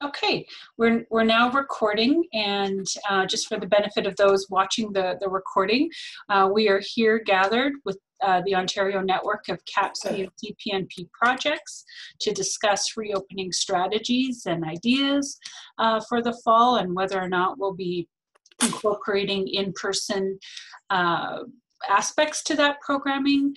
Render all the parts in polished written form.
Okay, we're now recording, and just for the benefit of those watching the recording, we are here gathered with the Ontario Network of CAPC and CPNP projects to discuss reopening strategies and ideas for the fall, and whether or not we'll be incorporating in-person aspects to that programming.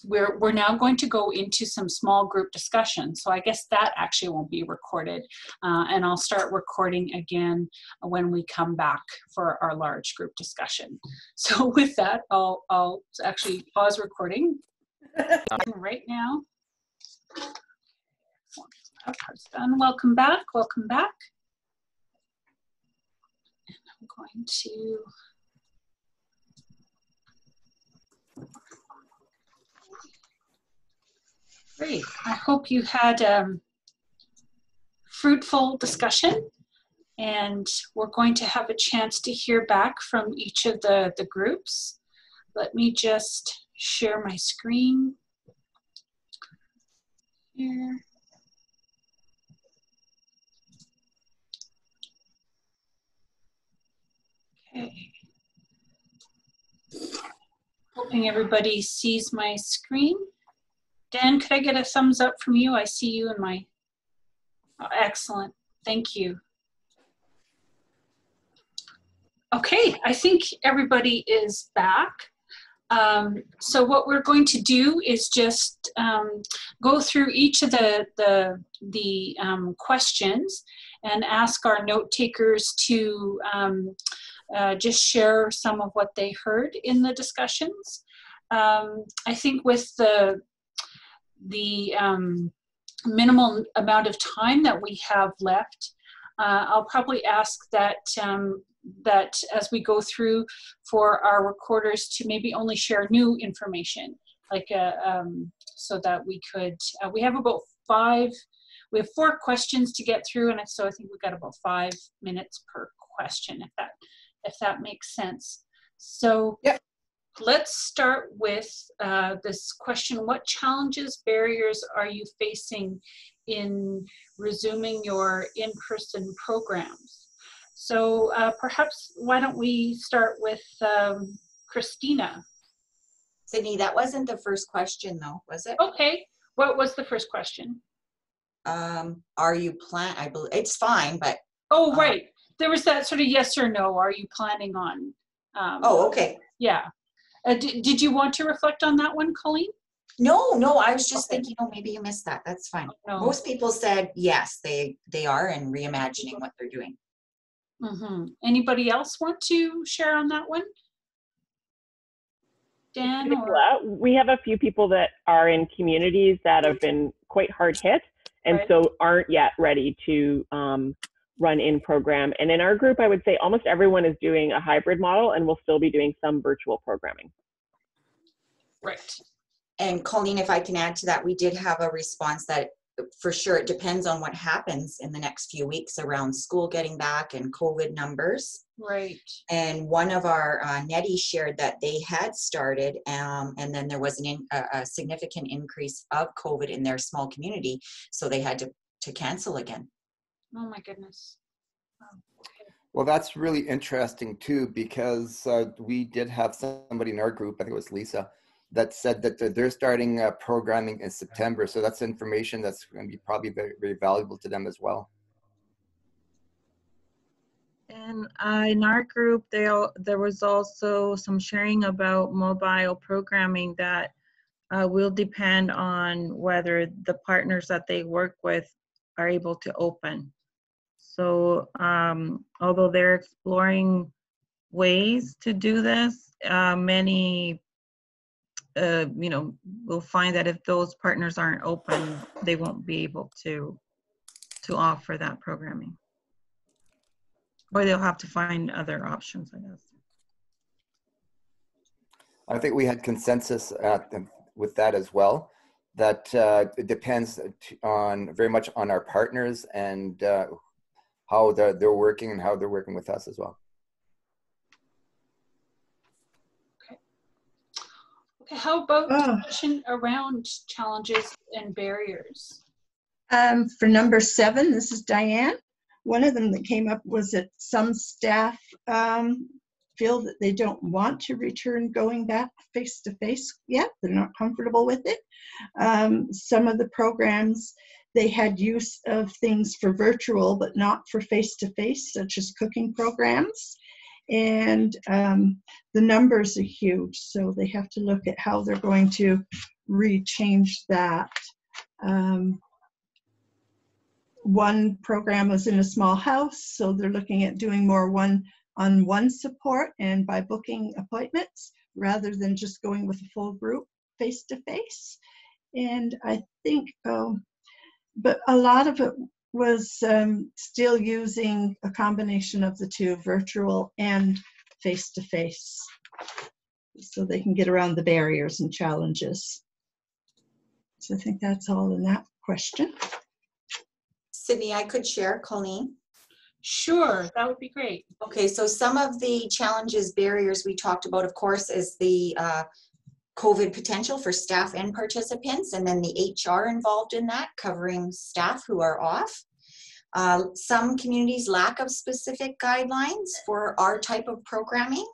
We're now going to go into some small group discussion. So I guess that actually won't be recorded. And I'll start recording again when we come back for our large group discussion. So with that, I'll actually pause recording right now. That part's done. Welcome back, welcome back. And I'm going to Great. I hope you had fruitful discussion, and we're going to have a chance to hear back from each of the groups. Let me just share my screen here. Okay. Hoping everybody sees my screen. Dan, could I get a thumbs up from you? I see you in my, oh, excellent, thank you. Okay, I think everybody is back. So what we're going to do is just go through each of the questions and ask our note takers to just share some of what they heard in the discussions. I think with the minimal amount of time that we have left, I'll probably ask that that as we go through for our recorders to maybe only share new information, like so that we could, we have about we have 4 questions to get through, and so I think we've got about 5 minutes per question, if that makes sense. So yep. Let's start with this question. What challenges, barriers are you facing in resuming your in-person programs? So perhaps why don't we start with Christina? Sydney, that wasn't the first question though, was it? Okay, what was the first question? Are you I believe it's fine, but. Oh, right. There was that sort of yes or no. Are you planning on? Oh, okay. Yeah. Did you want to reflect on that one, Colleen? No, I was just thinking, oh, maybe you missed that. That's fine. No. Most people said yes, they are, and reimagining what they're doing. Mm-hmm. Anybody else want to share on that one? Dan? Or? We have a few people that are in communities that have been quite hard hit, and so aren't yet ready to run in program. And in our group, I would say almost everyone is doing a hybrid model, and we'll still be doing some virtual programming. Right. And Colleen, if I can add to that, we did have a response that for sure it depends on what happens in the next few weeks around school getting back and COVID numbers. Right. And one of our netties shared that they had started and then there was a significant increase of COVID in their small community. So they had to cancel again. Oh my goodness. Oh, okay. Well, that's really interesting too, because we did have somebody in our group, I think it was Lisa, that said that they're starting programming in September. So that's information that's going to be probably very, very valuable to them as well. And in our group, there was also some sharing about mobile programming that will depend on whether the partners that they work with are able to open. So although they're exploring ways to do this, many will find that if those partners aren't open, they won't be able to offer that programming. Or they'll have to find other options, I guess. I think we had consensus with that as well, that it depends very much on our partners and how they're working and how they're working with us as well. Okay, how about discussion around challenges and barriers? For number 7, this is Diane. One of them that came up was that some staff feel that they don't want to return going back face-to-face yet. They're not comfortable with it. Some of the programs, they had use of things for virtual, but not for face-to-face, such as cooking programs. And the numbers are huge, so they have to look at how they're going to rechange that. One program was in a small house, so they're looking at doing more one-on-one support and by booking appointments rather than just going with a full group face-to-face. And I think, but a lot of it was still using a combination of the two, virtual and face-to-face, so they can get around the barriers and challenges. So I think that's all in that question. Sydney, I could share, Colleen. Sure, that would be great. Okay, so some of the challenges, barriers we talked about, of course, is the COVID potential for staff and participants, and then the HR involved in that, covering staff who are off. Some communities' lack of specific guidelines for our type of programming.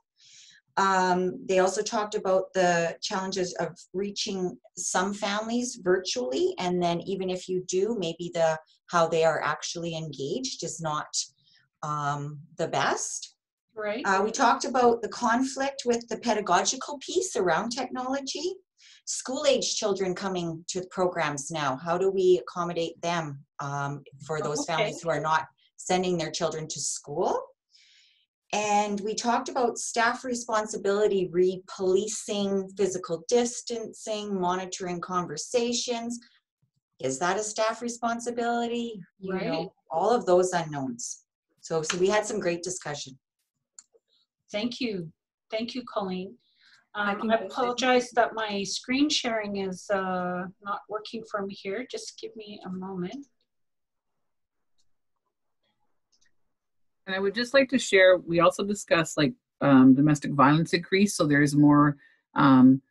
They also talked about the challenges of reaching some families virtually, and then even if you do, maybe how they are actually engaged is not the best. Right. We talked about the conflict with the pedagogical piece around technology. School-age children coming to programs now, how do we accommodate them for those families who are not sending their children to school? And we talked about staff responsibility, re-policing physical distancing, monitoring conversations. Is that a staff responsibility? You know, all of those unknowns. So we had some great discussion. Thank you. Thank you, Colleen. I apologize that my screen sharing is not working for me here. Just give me a moment. And I would just like to share, we also discussed like domestic violence increase. So there's more, some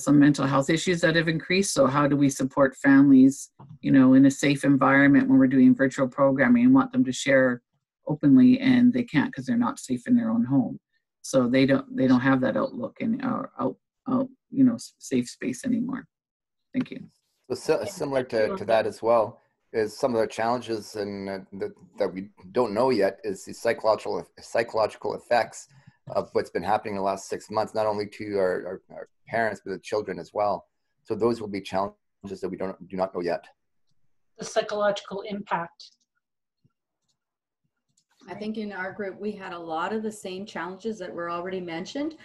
mental health issues that have increased. So how do we support families, you know, in a safe environment when we're doing virtual programming and want them to share openly, and they can't because they're not safe in their own home. So they don't have that outlook and you know, safe space anymore. Thank you. So similar to that as well is some of the challenges and that we don't know yet is the psychological effects of what's been happening in the last 6 months, not only to our parents but the children as well. So those will be challenges that we do not know yet. The psychological impact. I think in our group, we had a lot of the same challenges that were already mentioned.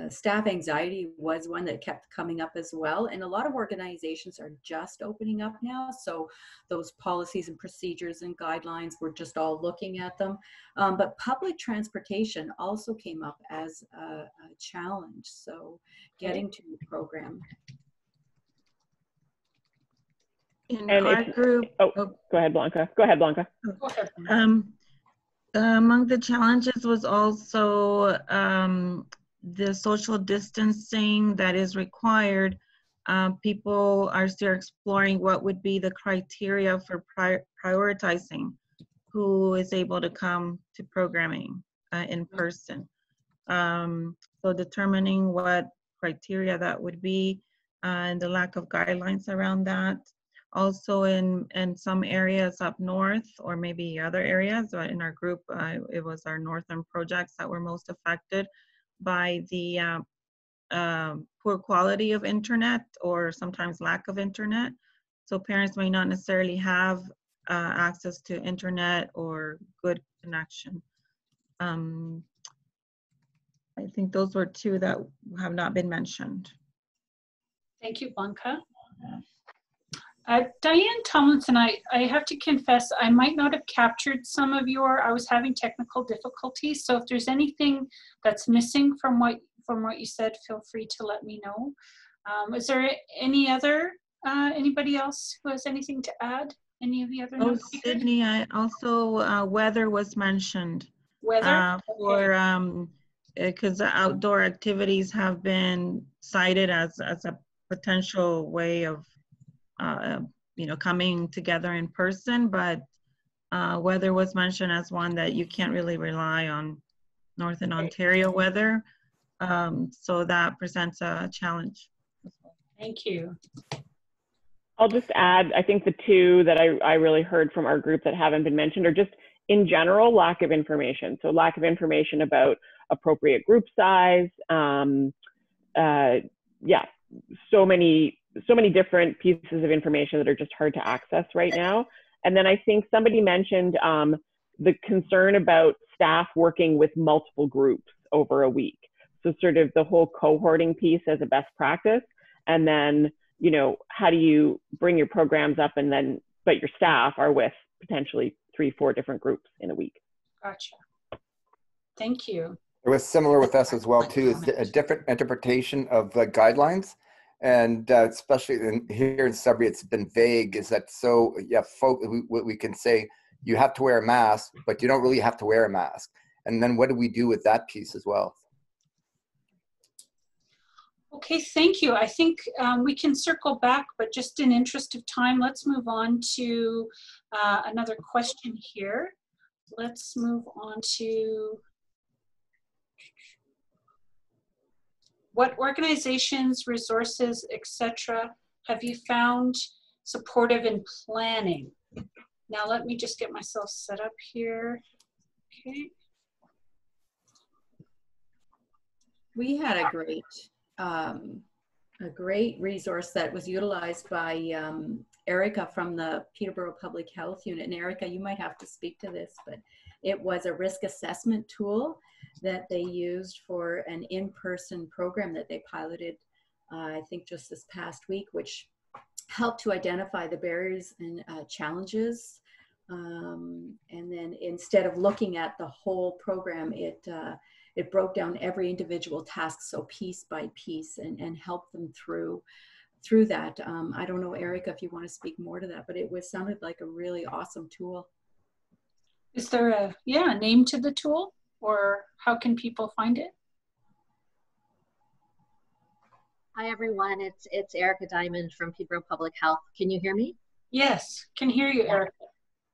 Staff anxiety was one that kept coming up as well. And a lot of organizations are just opening up now. So those policies and procedures and guidelines, we're just all looking at them. But public transportation also came up as a challenge. So getting to the program. In our group, go ahead, Blanca. Go ahead, Blanca. Go ahead. Among the challenges was also the social distancing that is required. People are still exploring what would be the criteria for prioritizing who is able to come to programming in person. So determining what criteria that would be and the lack of guidelines around that. Also in some areas up north, or maybe other areas, but in our group, it was our northern projects that were most affected by the poor quality of internet or sometimes lack of internet. So parents may not necessarily have access to internet or good connection. I think those were two that have not been mentioned. Thank you, Blanca. Diane Tomlinson, I have to confess, I might not have captured some of I was having technical difficulties. So if there's anything that's missing from what you said, feel free to let me know. Is there anybody else who has anything to add? Any of the other notes? Sydney, I also, weather was mentioned. Weather? Because the outdoor activities have been cited as a potential way of you know, coming together in person, but weather was mentioned as one that you can't really rely on Northern Ontario weather. So that presents a challenge. Thank you. I'll just add, I think the two that I really heard from our group that haven't been mentioned are just in general, lack of information. So lack of information about appropriate group size. Yeah, so many different pieces of information that are just hard to access right now. And then I think somebody mentioned the concern about staff working with multiple groups over a week. So sort of the whole cohorting piece as a best practice. And then, you know, how do you bring your programs up and then, but your staff are with potentially 3-4 different groups in a week. Gotcha. Thank you. It was similar with us as well too. It's a different interpretation of guidelines, and especially here in Sudbury, it's been vague. Is that so? Yeah, we can say you have to wear a mask, but you don't really have to wear a mask. And then what do we do with that piece as well? Okay, thank you. I think we can circle back, but just in interest of time, let's move on to another question here. Let's move on to what organizations, resources, etc. have you found supportive in planning? Now let me just get myself set up here. Okay. We had a great resource that was utilized by Erica from the Peterborough Public Health Unit. And Erica, you might have to speak to this, but it was a risk assessment tool that they used for an in-person program that they piloted, I think just this past week, which helped to identify the barriers and challenges. And then instead of looking at the whole program, it broke down every individual task, so piece by piece, and helped them through that. I don't know, Erica, if you want to speak more to that, but it sounded like a really awesome tool. Is there a name to the tool, or how can people find it? Hi everyone, it's Erica Diamond from Peterborough Public Health. Can you hear me? Yes, can hear you, Erica.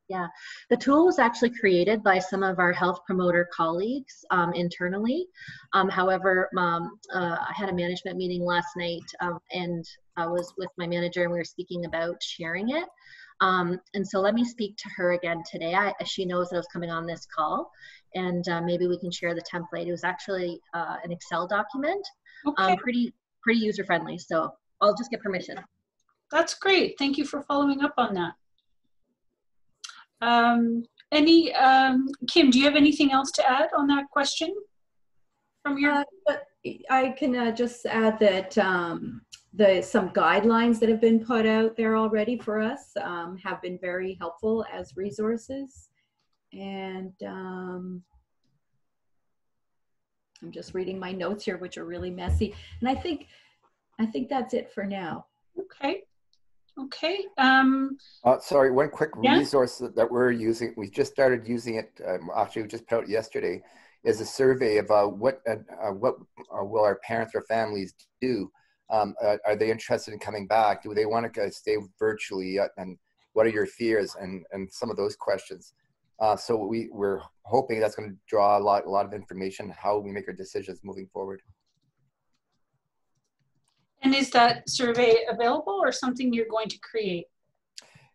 Yeah, the tool was actually created by some of our health promoter colleagues internally. However, I had a management meeting last night and I was with my manager and we were speaking about sharing it. And so let me speak to her again today. She knows that I was coming on this call, and maybe we can share the template. It was actually an Excel document, okay. Pretty user-friendly. So I'll just get permission. That's great. Thank you for following up on that. Kim, do you have anything else to add on that question from your? I can just add that some guidelines that have been put out there already for us have been very helpful as resources. And I'm just reading my notes here, which are really messy. And I think that's it for now. Okay. Okay. Sorry, one quick resource that we're using. We just started using it. Actually, we just put out yesterday. Is a survey of what will our parents or families do? Are they interested in coming back? Do they want to stay virtually? And what are your fears? And some of those questions. So we're hoping that's going to draw a lot of information how we make our decisions moving forward. And is that survey available or something you're going to create?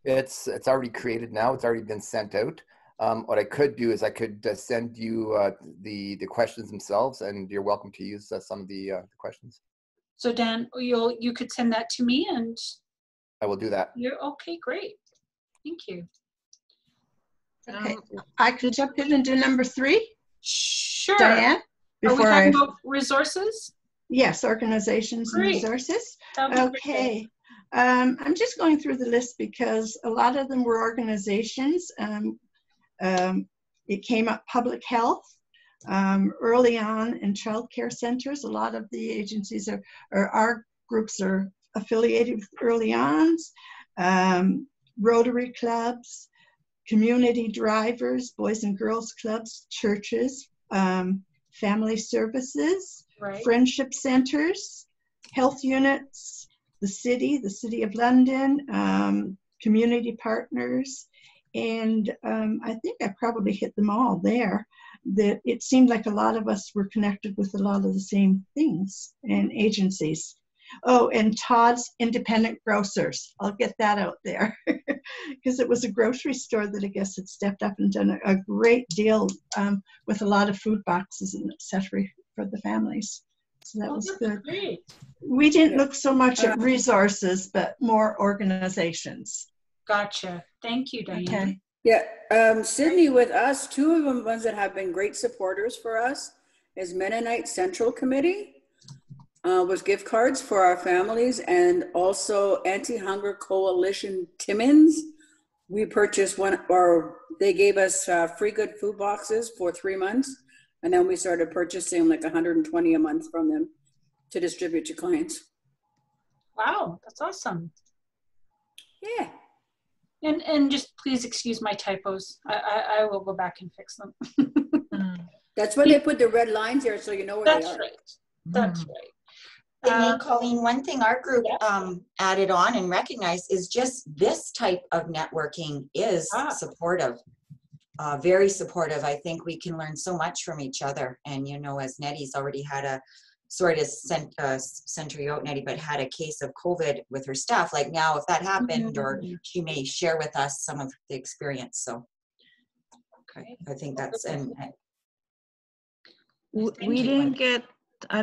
It's already created now. It's already been sent out. What I could do is I could send you the questions themselves, and you're welcome to use some of the questions. So Dan, you could send that to me, and I will do that. You're okay. Great, thank you. Okay, I could jump in and do number 3. Sure. Diane, before Are we talking about resources? Yes, organizations and resources. Okay. I'm just going through the list because a lot of them were organizations. It came up public health early on in childcare centers. A lot of the agencies our groups are affiliated with early ons. Rotary clubs, community drivers, boys and girls clubs, churches, family services, friendship centers, health units, the City of London, community partners, and I think I probably hit them all there. That it seemed like a lot of us were connected with a lot of the same things and agencies. Oh, and Todd's Independent Grocers. I'll get that out there because it was a grocery store that I guess had stepped up and done a great deal with a lot of food boxes and et cetera for the families. So that was good. Great. We didn't look so much at resources, but more organizations. Gotcha. Thank you, Diane. Okay. Yeah, Sydney with us, two of the ones that have been great supporters for us is Mennonite Central Committee with gift cards for our families, and also Anti-Hunger Coalition Timmins. We purchased one, or they gave us free good food boxes for 3 months, and then we started purchasing like 120 a month from them to distribute to clients. Wow, that's awesome. Yeah. And just please excuse my typos. I will go back and fix them. That's why they put the red lines here, so you know where they are. That's right. That's right. And Colleen, one thing our group added on and recognized is just this type of networking is supportive, very supportive. I think we can learn so much from each other. And, you know, as Nettie's already had a, sorry to center you out, Nettie, but had a case of COVID with her staff. Like now, if that happened, or she may share with us some of the experience. So okay, I think that's, and we didn't get, I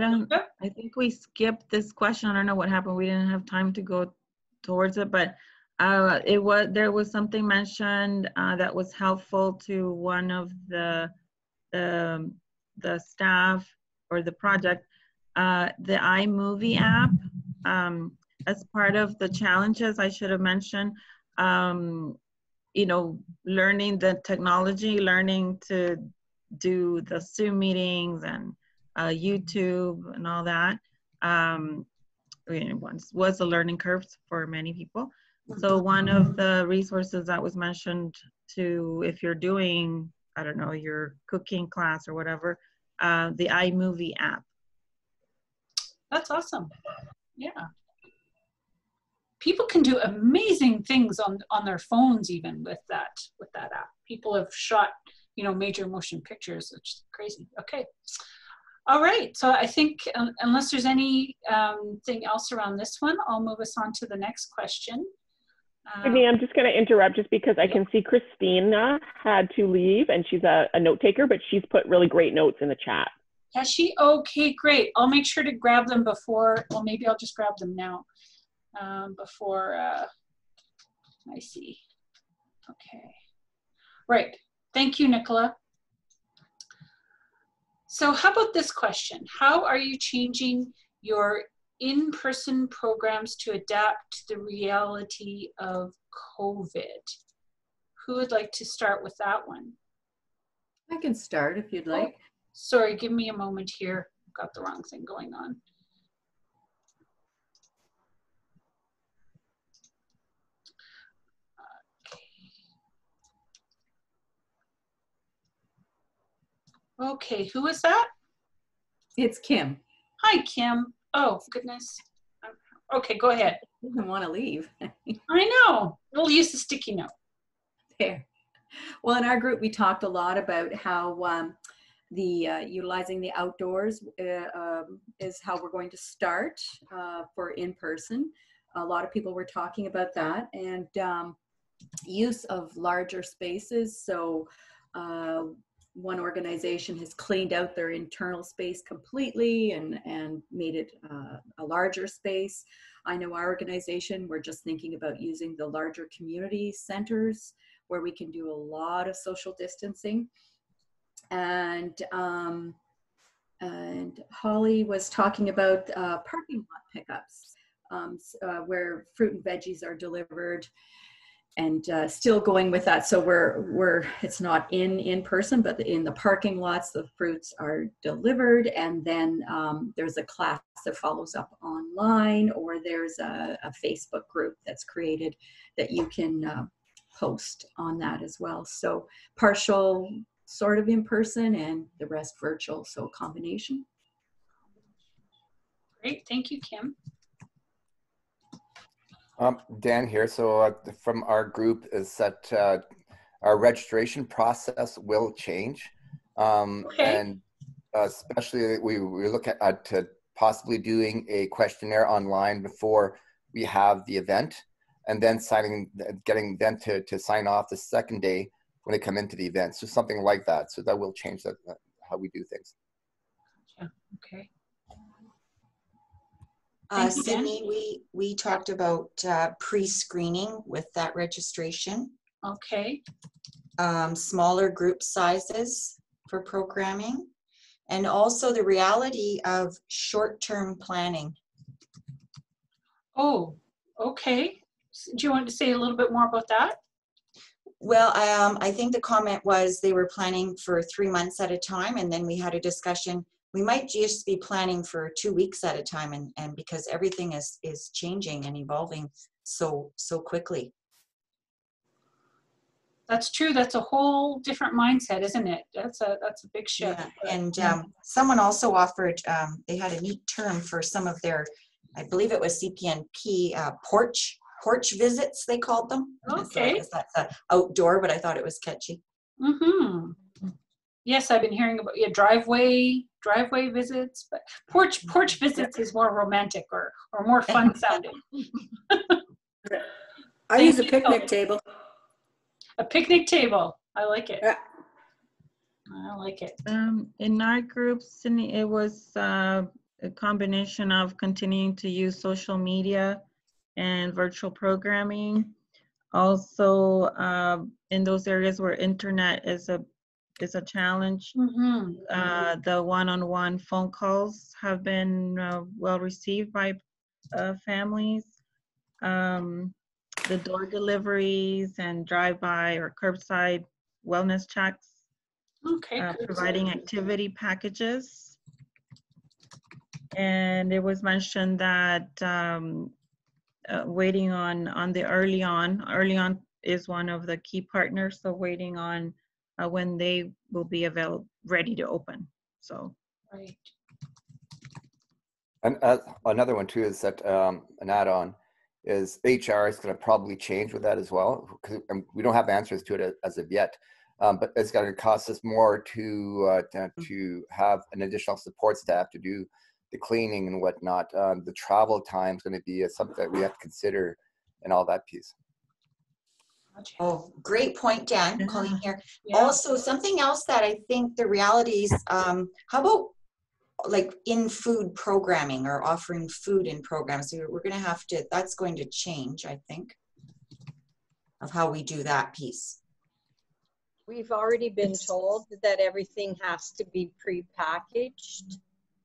think we skipped this question. I don't know what happened. We didn't have time to go towards it, but there was something mentioned that was helpful to one of the staff or the project, the iMovie app. As part of the challenges, I should have mentioned, you know, learning the technology, learning to do the Zoom meetings and YouTube and all that. It was a learning curve for many people. So one of the resources that was mentioned to, if you're doing, I don't know, your cooking class or whatever, the iMovie app. That's awesome. Yeah. People can do amazing things on their phones even with that app. People have shot, you know, major motion pictures, which is crazy. Okay. All right. So I think unless there's any thing else around this one, I'll move us on to the next question. Sydney, I'm just going to interrupt just because I can see Christina had to leave, and she's a note taker, but she's put really great notes in the chat. Has she? Okay, great. I'll make sure to grab them before, well, maybe I'll just grab them now before I see. Okay. Right. Thank you, Nicola. So how about this question? How are you changing your in-person programs to adapt to the reality of COVID? Who would like to start with that one? I can start if you'd like. Oh, sorry, give me a moment here. Got the wrong thing going on. Okay, who is that? It's Kim. Hi, Kim. Oh, goodness. Okay, go ahead. I didn't want to leave. I know. We'll use the sticky note. There. Well, in our group, we talked a lot about how utilizing the outdoors is how we're going to start for in-person. A lot of people were talking about that, and use of larger spaces. So one organization has cleaned out their internal space completely and made it a larger space. I know our organization, we're just thinking about using the larger community centers where we can do a lot of social distancing. And Holly was talking about parking lot pickups where fruit and veggies are delivered, and still going with that. So it's not in person, but in the parking lots, the fruits are delivered, and then there's a class that follows up online, or there's a Facebook group that's created that you can post on that as well. So partial sort of in person and the rest virtual, so combination. Great, thank you, Kim. Dan here. So from our group is that our registration process will change. Okay. And especially we look at to possibly doing a questionnaire online before we have the event, and then getting them to sign off the second day when they come into the event. So something like that. So that will change how we do things. Gotcha. Okay. Thank you, Dan. Sydney, we talked about pre-screening with that registration. Okay. Smaller group sizes for programming, and also the reality of short-term planning. Oh, okay. Do you want to say a little bit more about that? Well, I think the comment was they were planning for 3 months at a time, and then we had a discussion. We might just be planning for 2 weeks at a time, and because everything is changing and evolving so quickly. That's true. That's a whole different mindset, isn't it? That's a big shift. Yeah. And someone also offered, they had a neat term for some of their, I believe it was CPNP, porch visits, they called them. Okay. So I guess that's outdoor, but I thought it was catchy. Mm-hmm. Yes, I've been hearing about driveway visits, but porch visits is more romantic or more fun sounding. I use a picnic table. A picnic table. I like it. Yeah. I like it. In our group, Sydney, it was a combination of continuing to use social media and virtual programming. Also, in those areas where internet is a challenge, Mm-hmm. the one-on-one phone calls have been well received by families. The door deliveries and drive-by or curbside wellness checks. Okay. Providing activity packages. And it was mentioned that waiting on the early on is one of the key partners. So waiting on when they will be ready to open. So. Right. And another one too is that an add-on is HR is going to probably change with that as well, because we don't have answers to it as of yet. But it's going to cost us more to have an additional support staff to do the cleaning and whatnot. The travel time is going to be something that we have to consider and all that piece. Oh, great point, Dan. Calling here. Yeah. Also, something else that I think the realities, how about like in food programming or offering food in programs? So we're going to have to, that's going to change, I think, of how we do that piece. We've already been told that everything has to be pre-packaged.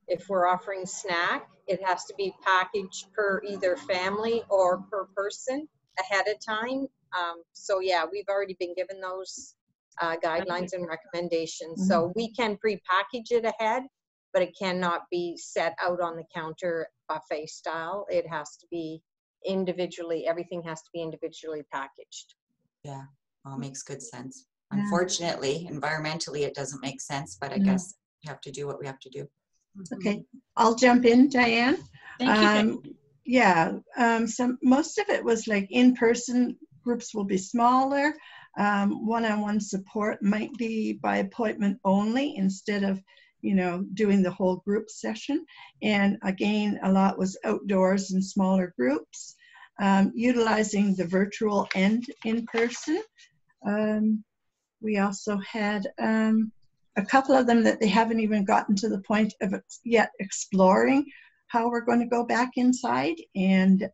If we're offering snack, it has to be packaged per either family or per person ahead of time. So yeah, we've already been given those guidelines and recommendations. Mm-hmm. So we can pre-package it ahead, but it cannot be set out on the counter buffet style. It has to be individually, everything has to be individually packaged. Yeah, well, makes good sense. Unfortunately, environmentally, it doesn't make sense, but I guess we have to do what we have to do. Okay, I'll jump in, Diane. Thank you. Yeah, most of it was like in-person. Groups will be smaller. One-on-one support might be by appointment only instead of, doing the whole group session. And again, a lot was outdoors in smaller groups, utilizing the virtual and in-person. We also had a couple of them that they haven't even gotten to the point of yet exploring how we're going to go back inside, and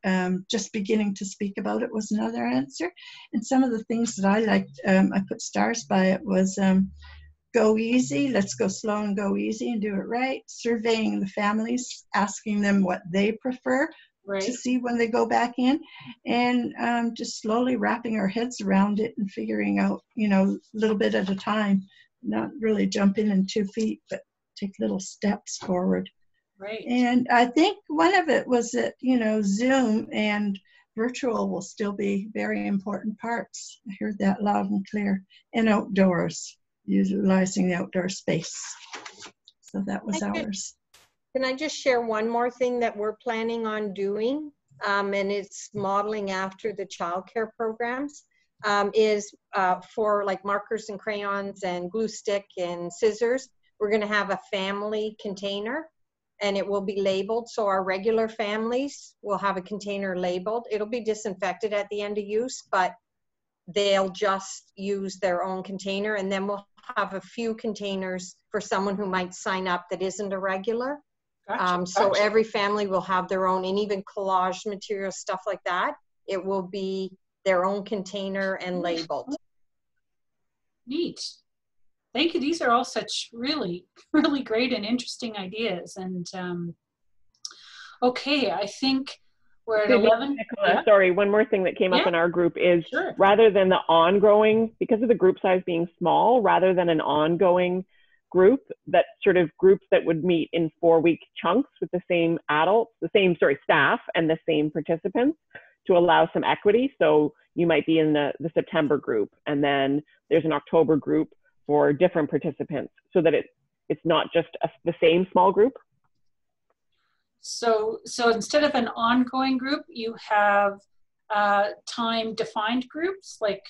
just beginning to speak about it was another answer. And some of the things that I liked, I put stars by it, was go easy, let's go slow and go easy and do it right. Surveying the families, asking them what they prefer to see when they go back in, and just slowly wrapping our heads around it and figuring out, a little bit at a time, not really jump in 2 feet, but take little steps forward. Right. And I think one of it was that, Zoom and virtual will still be very important parts. I heard that loud and clear. And outdoors, utilizing the outdoor space. So that was ours. Can I just share one more thing that we're planning on doing? and it's modeling after the childcare programs, is for like markers and crayons and glue stick and scissors. We're going to have a family container, and it will be labeled. So our regular families will have a container labeled. It'll be disinfected at the end of use, but they'll just use their own container. And then we'll have a few containers for someone who might sign up that isn't a regular. Gotcha, So gotcha. every family will have their own, and even collage materials, stuff like that. It will be their own container and labeled. Neat. Thank you. These are all such really, really great and interesting ideas. And okay, I think we're at 11. Nicola, Yeah. sorry, one more thing that came up Yeah. in our group is Sure. rather than the ongoing, because of the group size being small, rather than an ongoing group, that sort of groups that would meet in 4-week chunks with the same adults, staff and the same participants, to allow some equity. So you might be in the September group, and then there's an October group for different participants, so that it's not just the same small group. So instead of an ongoing group, you have time-defined groups, like?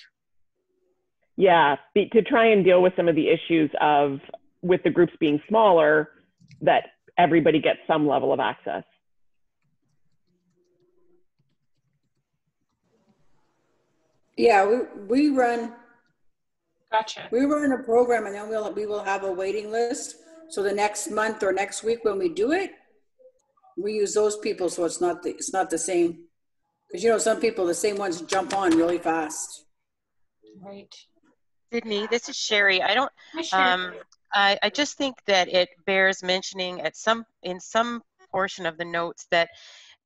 Yeah, to try and deal with some of the issues of, with the groups being smaller, that everybody gets some level of access. Yeah, we run. Gotcha. We run a program, and then we will have a waiting list. So the next month or next week when we do it, we use those people, so it's not the same. Because you know, some people, the same ones jump on really fast. Right. Sydney, this is Sherry. Hi, Sherry. I just think that it bears mentioning in some portion of the notes that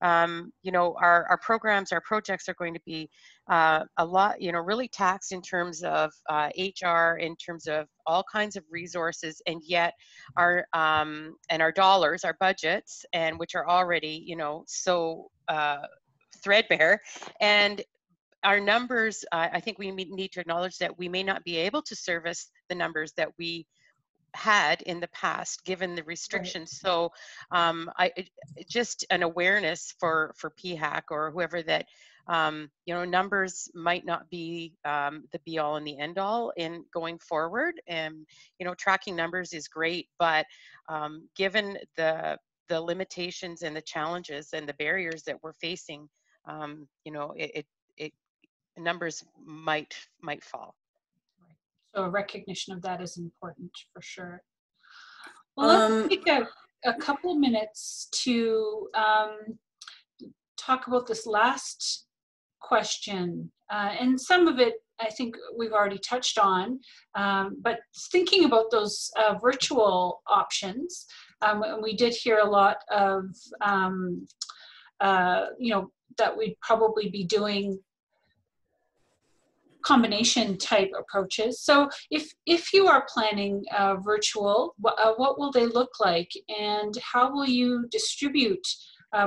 you know, our programs, our projects are going to be a lot, you know, really taxed in terms of HR, in terms of all kinds of resources, and yet our dollars, our budgets, and which are already, you know, so threadbare, and our numbers, I think we need to acknowledge that we may not be able to service the numbers that we had in the past, given the restrictions. Right. So just an awareness for PHAC or whoever that, you know, numbers might not be the be all and the end all in going forward. And, you know, tracking numbers is great, but given the limitations and the challenges and the barriers that we're facing, you know, numbers might fall. So a recognition of that is important for sure. Well, let's take a couple minutes to talk about this last question. And some of it, I think we've already touched on, but thinking about those virtual options, we did hear a lot of, you know, that we'd probably be doing combination type approaches. So if you are planning virtual, what will they look like, and how will you distribute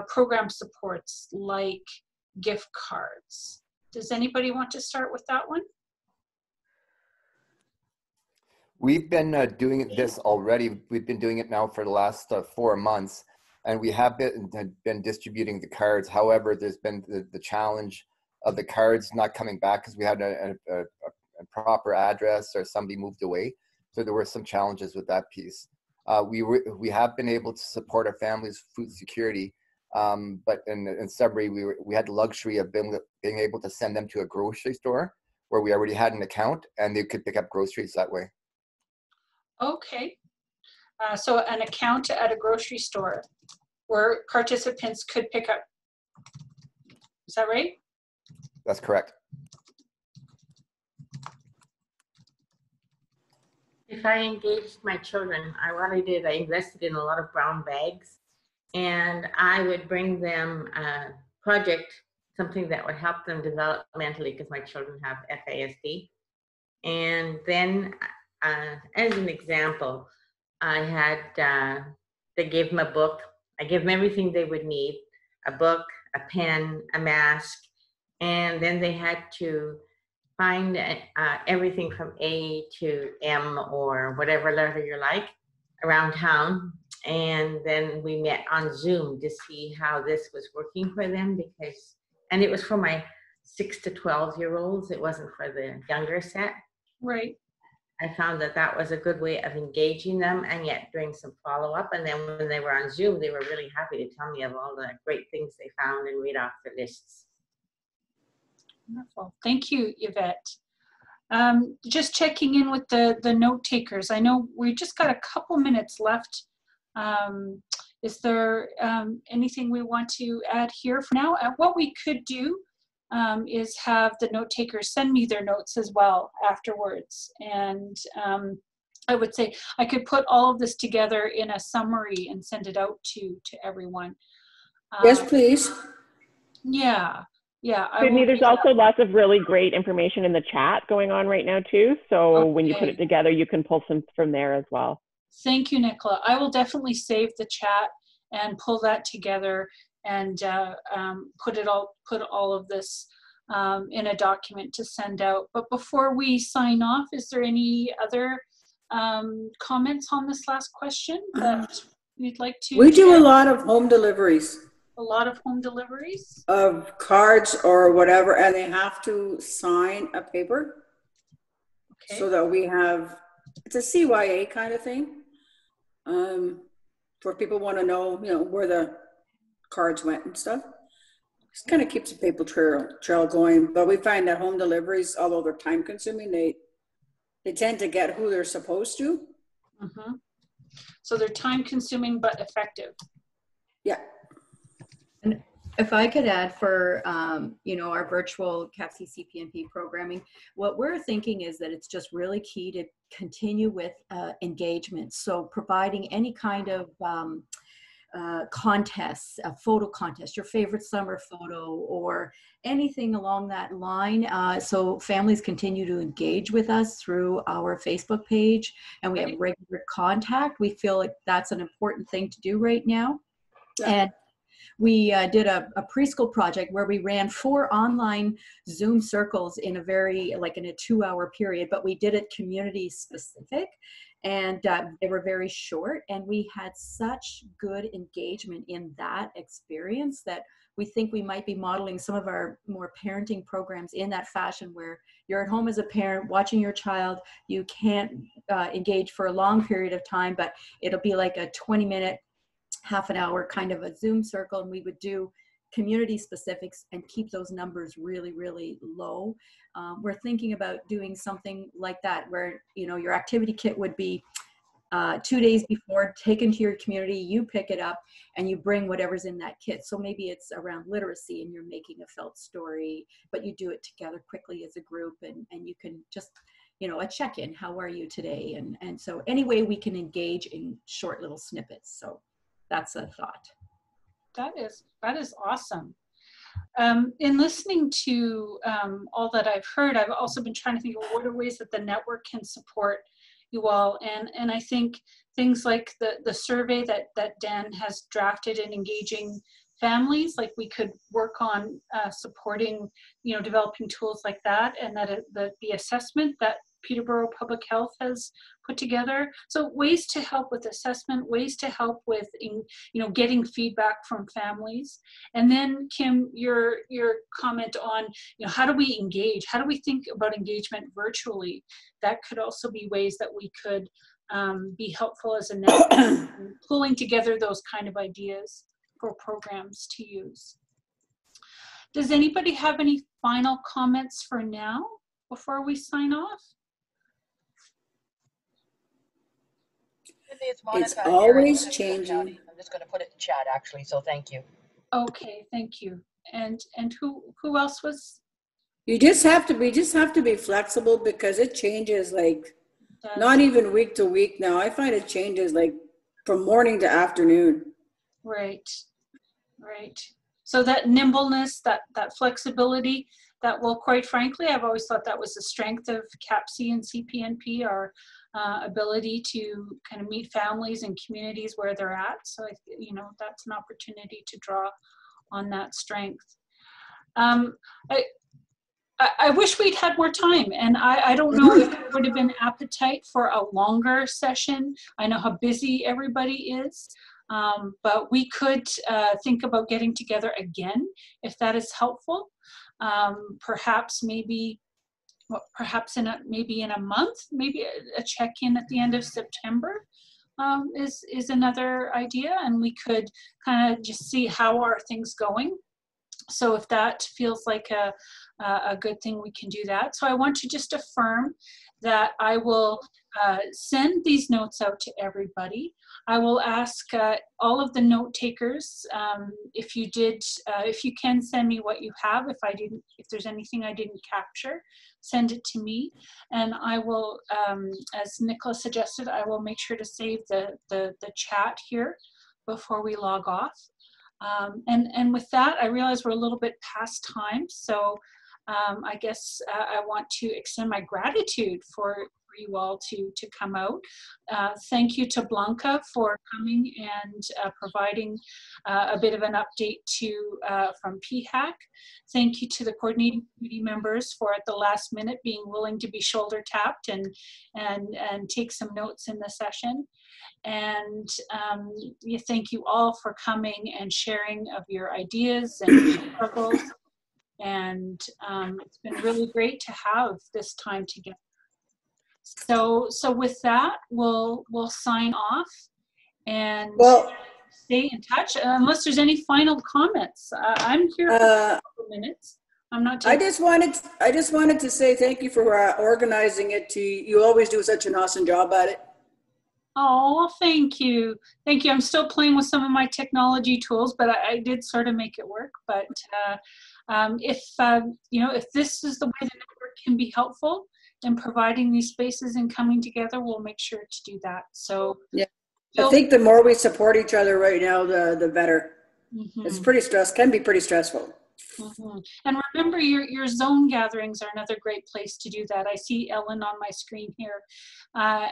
program supports like gift cards? Does anybody want to start with that one? We've been doing this already. We've been doing it now for the last 4 months, and we have been distributing the cards. However, there's been the challenge of the cards not coming back because we had a proper address or somebody moved away. So there were some challenges with that piece. We have been able to support our families' food security, but in summary, we had the luxury of being able to send them to a grocery store where we already had an account, and they could pick up groceries that way. Okay. So an account at a grocery store where participants could pick up. Is that right? That's correct. If I engaged my children, I invested in a lot of brown bags, and I would bring them a project, something that would help them developmentally, because my children have FASD. And then, as an example, I had, they gave them a book. I gave them everything they would need, a book, a pen, a mask, and then they had to find everything from A to M or whatever letter you like around town And then we met on Zoom to see how this was working for them, because, and it was for my 6 to 12-year-olds. It wasn't for the younger set. Right. I found that that was a good way of engaging them and yet doing some follow-up. And then when they were on Zoom, they were really happy to tell me of all the great things they found and read off their lists. Wonderful. Thank you, Yvette. Just checking in with the note takers. I know we just got a couple minutes left. Is there anything we want to add here for now? What we could do is have the note takers send me their notes as well afterwards. And I would say I could put all of this together in a summary and send it out to everyone. Yes, please. Yeah. Yeah. Sydney, there's also lots of really great information in the chat going on right now too. So when you put it together, you can pull some from there as well. Thank you, Nicola. I will definitely save the chat and pull that together and put all of this in a document to send out. But before we sign off, is there any other comments on this last question that you'd like to? We do a lot of home deliveries. A lot of home deliveries? Of cards or whatever, and they have to sign a paper. Okay. So that we have, it's a CYA kind of thing. For people want to know, you know, where the cards went and stuff. Just kind of keeps a paper trail going. But we find that home deliveries, although they're time consuming, they tend to get who they're supposed to. Mm-hmm. So they're time consuming but effective. Yeah. And if I could add for, you know, our virtual CAPC CPNP programming, what we're thinking is that it's just really key to continue with engagement. So providing any kind of contests, a photo contest, your favorite summer photo or anything along that line. So families continue to engage with us through our Facebook page and we have regular contact. We feel like that's an important thing to do right now. Yeah. And we did a preschool project where we ran 4 online Zoom circles in a very, like in a 2-hour period, but we did it community specific and they were very short and we had such good engagement in that experience that we think we might be modeling some of our more parenting programs in that fashion where you're at home as a parent watching your child, you can't engage for a long period of time, but it'll be like a 20-minute half an hour kind of a Zoom circle and we would do community specifics and keep those numbers really, really low. We're thinking about doing something like that where, you know, your activity kit would be 2 days before taken to your community, you pick it up and you bring whatever's in that kit. So maybe it's around literacy and you're making a felt story, but you do it together quickly as a group and you can just, you know, a check-in, how are you today? And so any way we can engage in short little snippets. So that's a thought. That is awesome. In listening to all that I've heard, I've also been trying to think of what are ways that the network can support you all. And I think things like the survey that Dan has drafted in engaging families, like we could work on supporting, you know, developing tools like that, and that the assessment that Peterborough Public Health has put together. So ways to help with assessment, ways to help with, you know, getting feedback from families. And then Kim, your comment on, you know, how do we engage? How do we think about engagement virtually? That could also be ways that we could be helpful as a network, pulling together those kind of ideas for programs to use. Does anybody have any final comments for now before we sign off? It's always changing. I'm just going to put it in chat actually, so thank you. Okay, thank you. And who else was? We just have to be flexible because it changes like not even week to week now. I find it changes like from morning to afternoon. Right. So that nimbleness, that flexibility, that will, quite frankly, I've always thought that was the strength of CAPC and CPNP, our ability to kind of meet families and communities where they're at. So, you know, that's an opportunity to draw on that strength. I wish we'd had more time, and I don't know if there would have been appetite for a longer session. I know how busy everybody is, but we could think about getting together again if that is helpful. Perhaps maybe in a month, maybe a check-in at the end of September is another idea, and we could kind of just see how are things going. So if that feels like a good thing, we can do that. So I want to just affirm that I will send these notes out to everybody. I will ask all of the note takers if you can send me what you have. If there's anything I didn't capture, send it to me, and I will, as Nicola suggested, I will make sure to save the chat here before we log off. And with that, I realize we're a little bit past time, so I guess I want to extend my gratitude for you all to come out. Thank you to Blanca for coming and providing a bit of an update from PHAC. Thank you to the coordinating committee members for at the last minute being willing to be shoulder tapped and take some notes in the session. And thank you all for coming and sharing of your ideas and struggles. And it's been really great to have this time together. So with that, we'll sign off and stay in touch. Unless there's any final comments, I'm here for a couple minutes. I'm not. I just wanted to say thank you for organizing it. You always do such an awesome job at it. Oh, thank you. Thank you. I'm still playing with some of my technology tools, but I did sort of make it work. But if this is the way the network can be helpful in providing these spaces and coming together, we'll make sure to do that. So yeah, I think the more we support each other right now, the better. Mm-hmm. It's can be pretty stressful. Mm-hmm. And remember, your zone gatherings are another great place to do that. I see Ellen on my screen here. I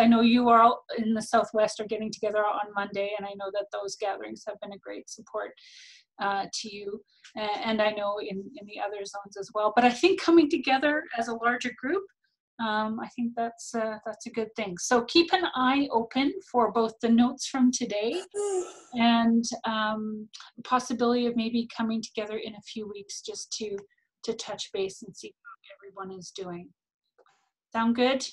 know you all in the Southwest are getting together on Monday, and I know that those gatherings have been a great support to you. And I know in the other zones as well. But I think coming together as a larger group, I think that's a good thing. So keep an eye open for both the notes from today and possibility of maybe coming together in a few weeks just to touch base and see how everyone is doing. Sound good?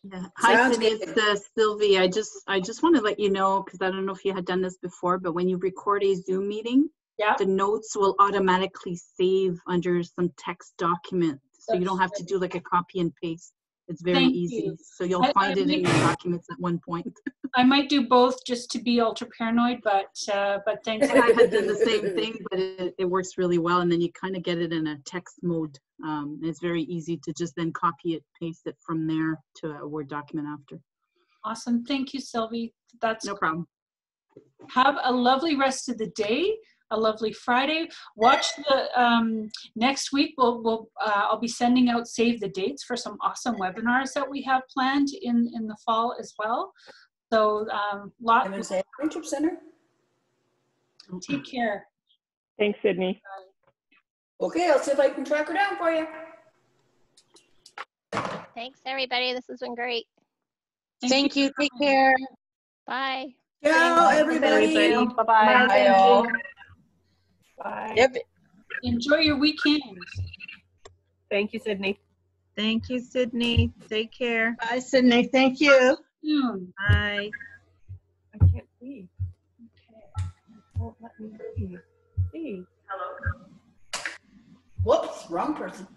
Yeah. Hi, Sydney. It's Sylvie. I just want to let you know, because I don't know if you had done this before, but when you record a Zoom meeting, the notes will automatically save under some text document. So you don't have to do like a copy and paste. It's very easy. So you'll find it in your documents at one point. I might do both just to be ultra paranoid, but thanks. I had done the same thing, but it works really well. And then you kind of get it in a text mode. It's very easy to just then copy it, paste it from there to a Word document after. Awesome. Thank you, Sylvie. That's no problem. Have a lovely rest of the day. A lovely Friday. Watch the next week. I'll be sending out save the dates for some awesome webinars that we have planned in the fall as well. So Friendship Center. Take care. Thanks, Sydney. Okay, I'll see if I can track her down for you. Thanks, everybody. This has been great. Thank you. Take care. Bye. Ciao, everybody. Bye-bye. Bye, all. Bye. Yep. Enjoy your weekend. Thank you, Sydney. Thank you, Sydney. Take care. Bye, Sydney. Thank you. Bye. I can't see. Okay. It won't let me see. Hello. Whoops, wrong person.